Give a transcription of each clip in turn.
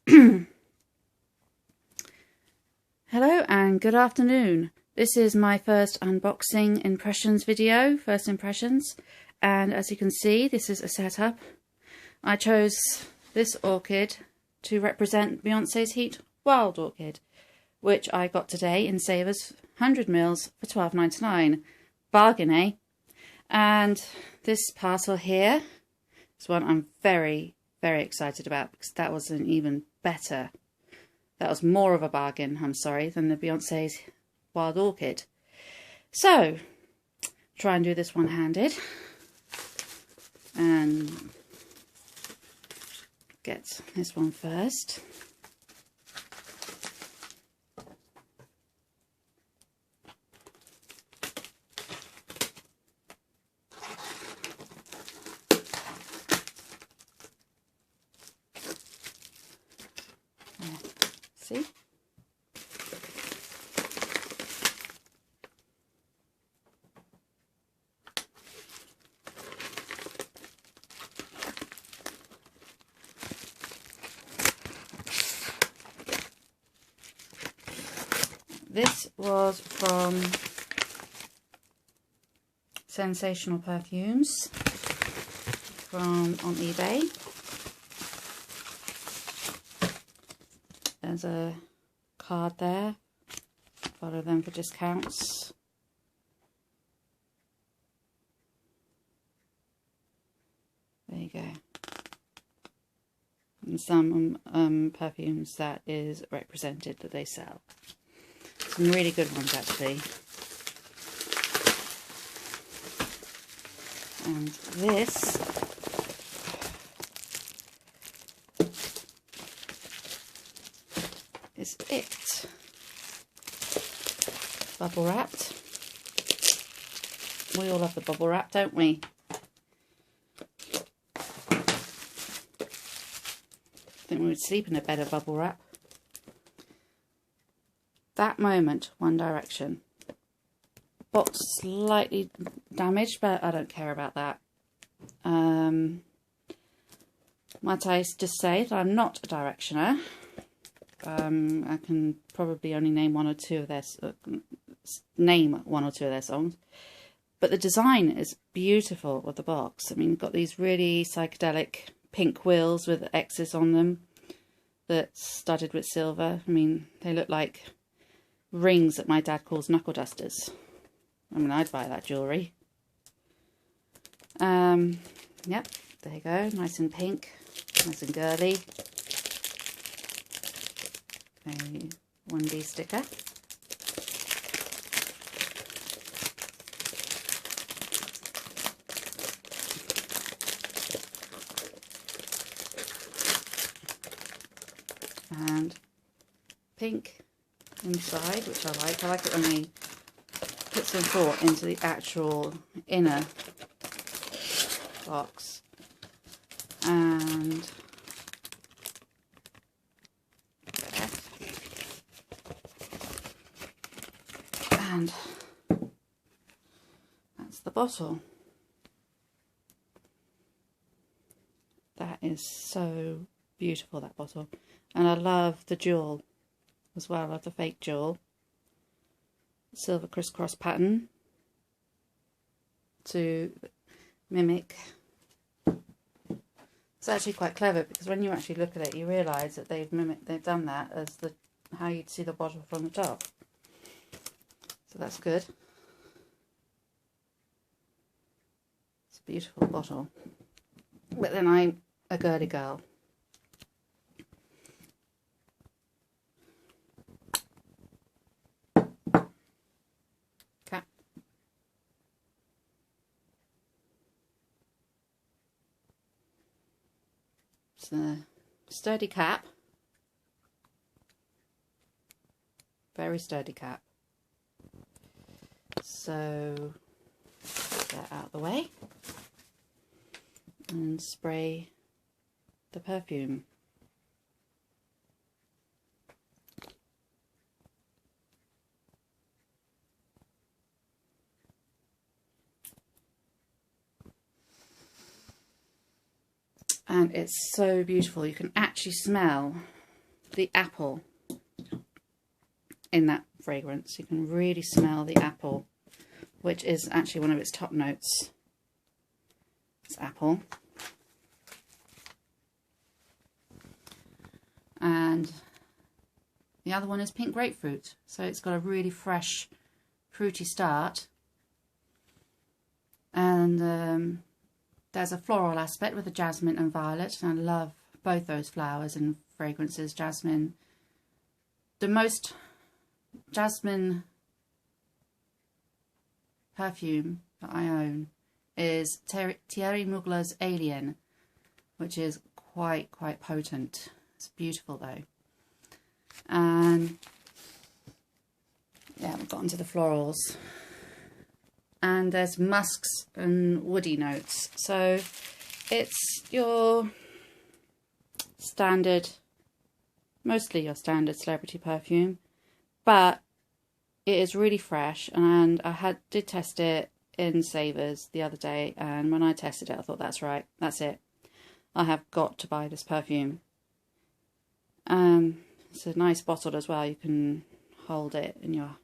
Hello and good afternoon. This is my first unboxing impressions video, first impressions, and as you can see this is a setup. I chose this orchid to represent Beyonce's Heat Wild Orchid, which I got today in Savers 100ml for $12.99. Bargain, eh? And this parcel here is one I'm very excited about because that was an even better. That was more of a bargain, I'm sorry, than the Beyonce's Wild Orchid. So, try and do this one-handed. And get this one first. See? This was from Sensational Perfumes on eBay. There's a card there. Follow them for discounts. There you go. And some perfumes that is represented that they sell. Some really good ones actually. And this is it. Bubble wrapped. We all love the bubble wrap, don't we? I think we would sleep in a bed of bubble wrap. That Moment, One Direction. Box slightly damaged, but I don't care about that. Might I just say that I'm not a Directioner. I can probably only name one or two of their songs, but the design is beautiful with the box. I mean, you've got these really psychedelic pink wheels with X's on them that's studded with silver. I mean, they look like rings that my dad calls knuckle dusters. I mean, I'd buy that jewellery. Yep, there you go, nice and pink, nice and girly. A 1D sticker. And pink inside, which I like. I like it when they put some thought into the actual inner box. And that's the bottle. That is so beautiful, that bottle. And I love the jewel as well. I love the fake jewel. Silver crisscross pattern to mimic. It's actually quite clever because when you actually look at it, you realise that they've done that as how you'd see the bottle from the top. So that's good. It's a beautiful bottle. But then I'm a girly girl. Cap. It's a sturdy cap. Very sturdy cap. So get that out of the way and spray the perfume. And it's so beautiful. You can actually smell the apple in that fragrance. You can really smell the apple, which is actually one of its top notes. It's apple. And the other one is pink grapefruit. So it's got a really fresh, fruity start. And there's a floral aspect with the jasmine and violet. And I love both those flowers and fragrances. Jasmine. The most jasmine perfume that I own is Thierry Mugler's Alien, which is quite potent. It's beautiful though. And yeah, we've got into the florals. And there's musks and woody notes. So it's your standard, mostly your standard celebrity perfume, but it is really fresh. And I did test it in Savers the other day, and when I tested it I thought, that's right, that's it, I have got to buy this perfume. It's a nice bottle as well. You can hold it in your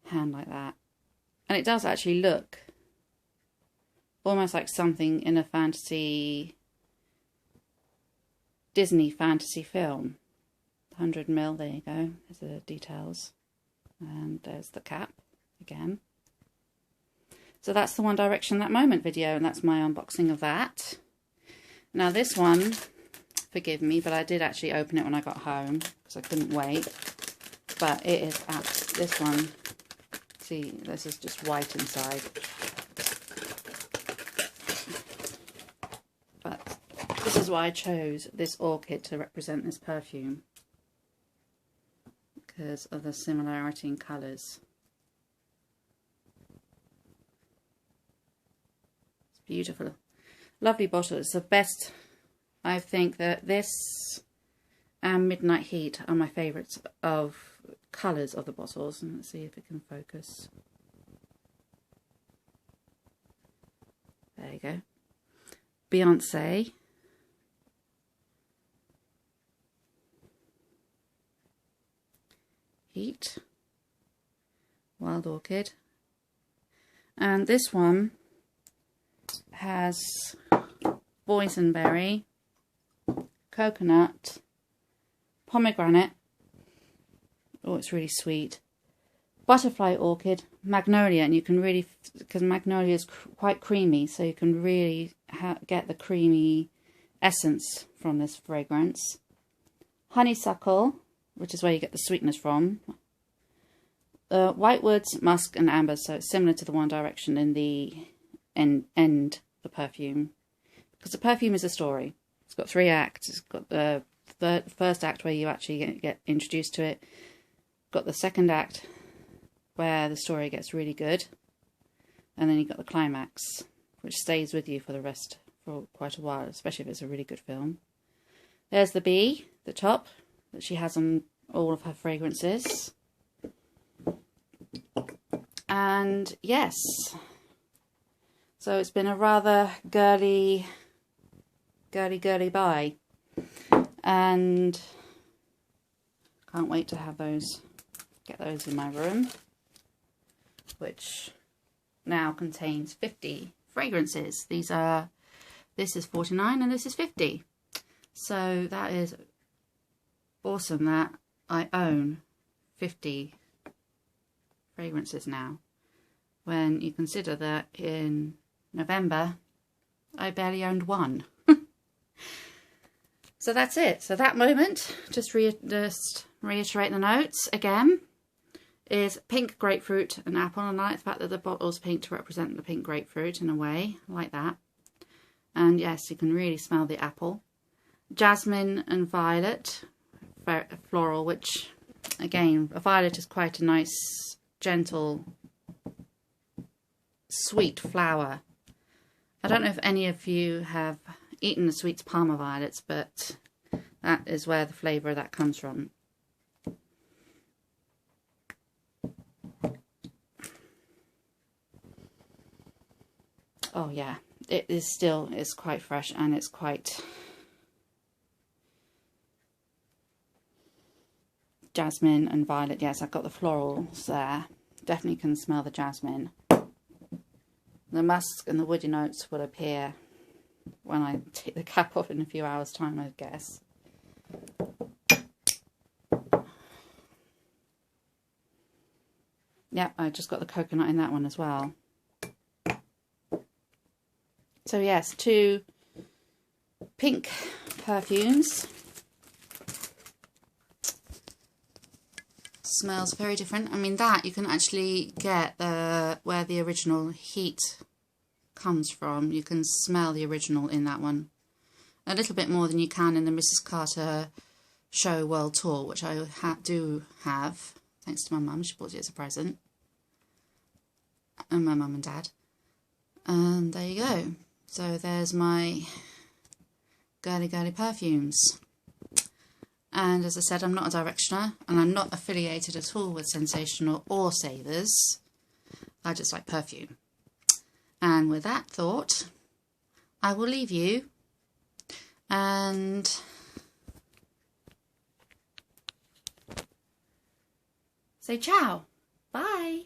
hand like that, and it does actually look almost like something in a Disney fantasy film. 100 ml, there you go, there's the details, and there's the cap again. So that's the One Direction That Moment video, and that's my unboxing of that. Now this one, forgive me, but I did actually open it when I got home because I couldn't wait. But it is this one. See, this is just white inside. But this is why I chose this orchid to represent this perfume, because of the similarity in colours. It's beautiful. Lovely bottle. It's the best. I think that this and Midnight Heat are my favourites of colours of the bottles. And let's see if it can focus. There you go. Beyonce. Heat. Wild Orchid. And this one has boysenberry, coconut, pomegranate, oh it's really sweet, butterfly orchid, magnolia, and you can really, because magnolia is quite creamy, so you can really get the creamy essence from this fragrance. Honeysuckle, which is where you get the sweetness from. Whitewoods, musk and amber, so it's similar to the One Direction in the end the perfume, because the perfume is a story. It's got 3 acts. It's got the first act where you actually get introduced to it. Got the second act where the story gets really good, and then you got the climax, which stays with you for quite a while, especially if it's a really good film. There's the bee, the top that she has on all of her fragrances. And yes, so it's been a rather girly buy, and can't wait to have get those in my room, which now contains 50 fragrances. This is 49 and this is 50. So that is awesome that I own 50 fragrances now, when you consider that in November I barely owned one. So that's it. So that moment, just reiterate the notes again, is pink grapefruit and apple. And I like the fact that the bottle's pink to represent the pink grapefruit in a way. I like that. And yes, you can really smell the apple. Jasmine and violet, floral, which again, a violet is quite a nice, gentle, sweet flower. I don't know if any of you have eaten the Sweets Palmer violets, but that is where the flavour of that comes from. Oh yeah, it is quite fresh, and it's quite jasmine and violet. Yes, I've got the florals there. Definitely can smell the jasmine. The musk and the woody notes will appear when I take the cap off in a few hours' time, I guess. Yep, I just got the coconut in that one as well. So yes, 2 pink perfumes. Smells very different. I mean, that you can actually get where the original heat comes from. You can smell the original in that one a little bit more than you can in the Mrs. Carter Show World Tour, which I do have thanks to my mum. She bought it as a present, and my mum and dad. And there you go. So there's my Girly Perfumes. And as I said, I'm not a directioner, and I'm not affiliated at all with Sensational or Savers. I just like perfume. And with that thought, I will leave you and say ciao. Bye.